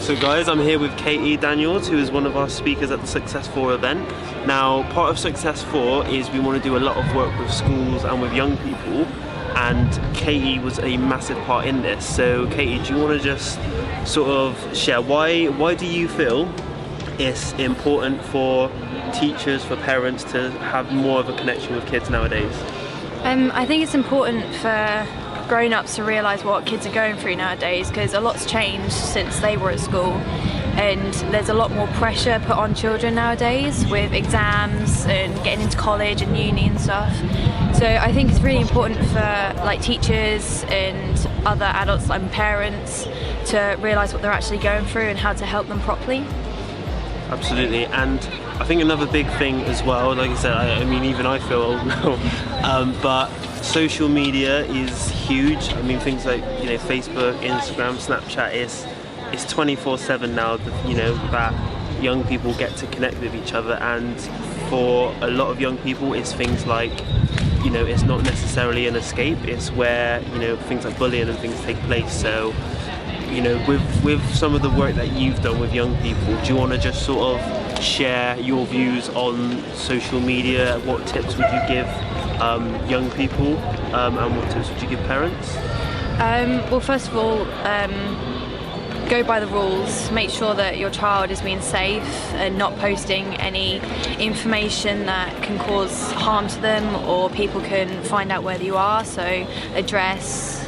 So guys, I'm here with Katie Daniels, who is one of our speakers at the Success4 event. Now, part of Success4 is we want to do a lot of work with schools and with young people, and Katie was a massive part in this. So Katie, do you want to just sort of share why do you feel it's important for teachers, for parents to have more of a connection with kids nowadays? I think it's important for grown-ups to realise what kids are going through nowadays, because a lot's changed since they were at school, and there's a lot more pressure put on children nowadays with exams and getting into college and uni and stuff. So I think it's really important for like teachers and other adults and parents to realise what they're actually going through and how to help them properly. Absolutely, and I think another big thing as well, like I said, I mean even I feel old now, but social media is huge. I mean things like, you know, Facebook, Instagram, Snapchat, it's 24/7 now, you know, that young people get to connect with each other, and for a lot of young people it's things like, you know, it's not necessarily an escape, it's where, you know, things like bullying and things take place. So, you know, with some of the work that you've done with young people, do you want to just sort of share your views on social media? What tips would you give young people, and what tips would you give parents? Well, first of all, go by the rules. Make sure that your child is being safe and not posting any information that can cause harm to them, or people can find out where you are. So address,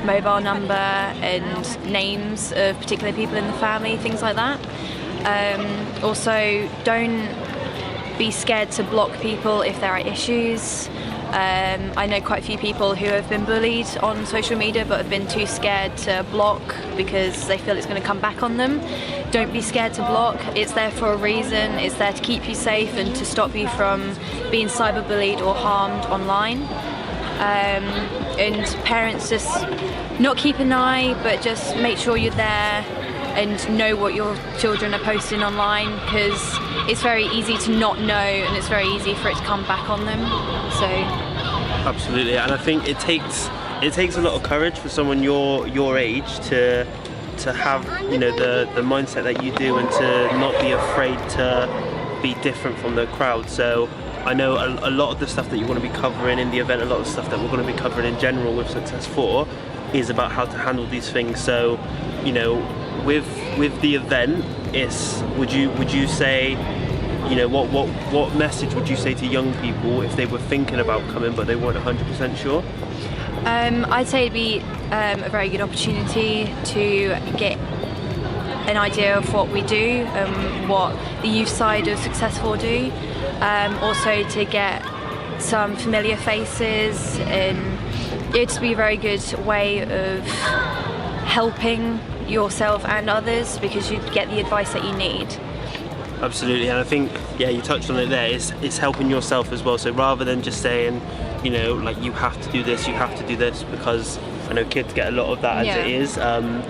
mobile number and names of particular people in the family, things like that. Also, don't be scared to block people if there are issues. I know quite a few people who have been bullied on social media but have been too scared to block because they feel it's going to come back on them. Don't be scared to block. It's there for a reason. It's there to keep you safe and to stop you from being cyberbullied or harmed online. And parents, just not keep an eye, but just make sure you're there and know what your children are posting online, because it's very easy to not know and it's very easy for it to come back on them. So absolutely, and I think it takes a lot of courage for someone your age to have, you know, the mindset that you do, and to not be afraid to be different from the crowd. So I know a lot of the stuff that you're going to be covering in the event, a lot of the stuff that we're going to be covering in general with Success4 is about how to handle these things. So, you know, with the event, would you say, you know, what message would you say to young people if they were thinking about coming but they weren't 100% sure? I'd say it'd be a very good opportunity to get an idea of what we do, what the youth side of Success4 do. Also to get some familiar faces, and it'd be a very good way of helping yourself and others, because you'd get the advice that you need. Absolutely, and I think, yeah, you touched on it there, it's helping yourself as well. So rather than just saying, you know, like you have to do this, you have to do this, because I know kids get a lot of that as it is,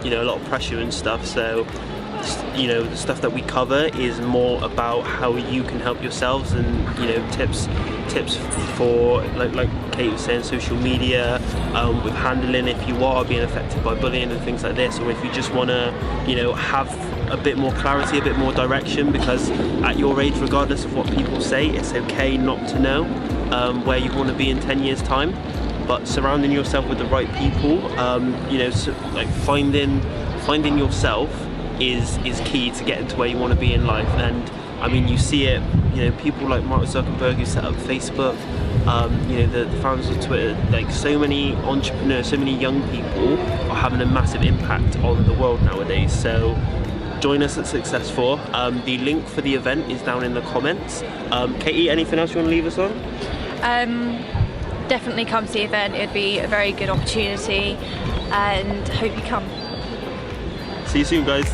you know, a lot of pressure and stuff. So, you know, the stuff that we cover is more about how you can help yourselves, and, you know, tips for, like Kate was saying, social media, with handling if you are being affected by bullying and things like this, or if you just want to, you know, have a bit more clarity, a bit more direction, because at your age, regardless of what people say, it's okay not to know where you want to be in 10 years time, but surrounding yourself with the right people, you know, so, like finding yourself is key to getting to where you want to be in life. And I mean, you see it, you know, people like Mark Zuckerberg who set up Facebook, you know, the founders of Twitter, like so many entrepreneurs, so many young people are having a massive impact on the world nowadays. So join us at Success4. The link for the event is down in the comments. Katie, anything else you want to leave us on? Definitely come to the event. It'd be a very good opportunity, and hope you come. See you soon, guys.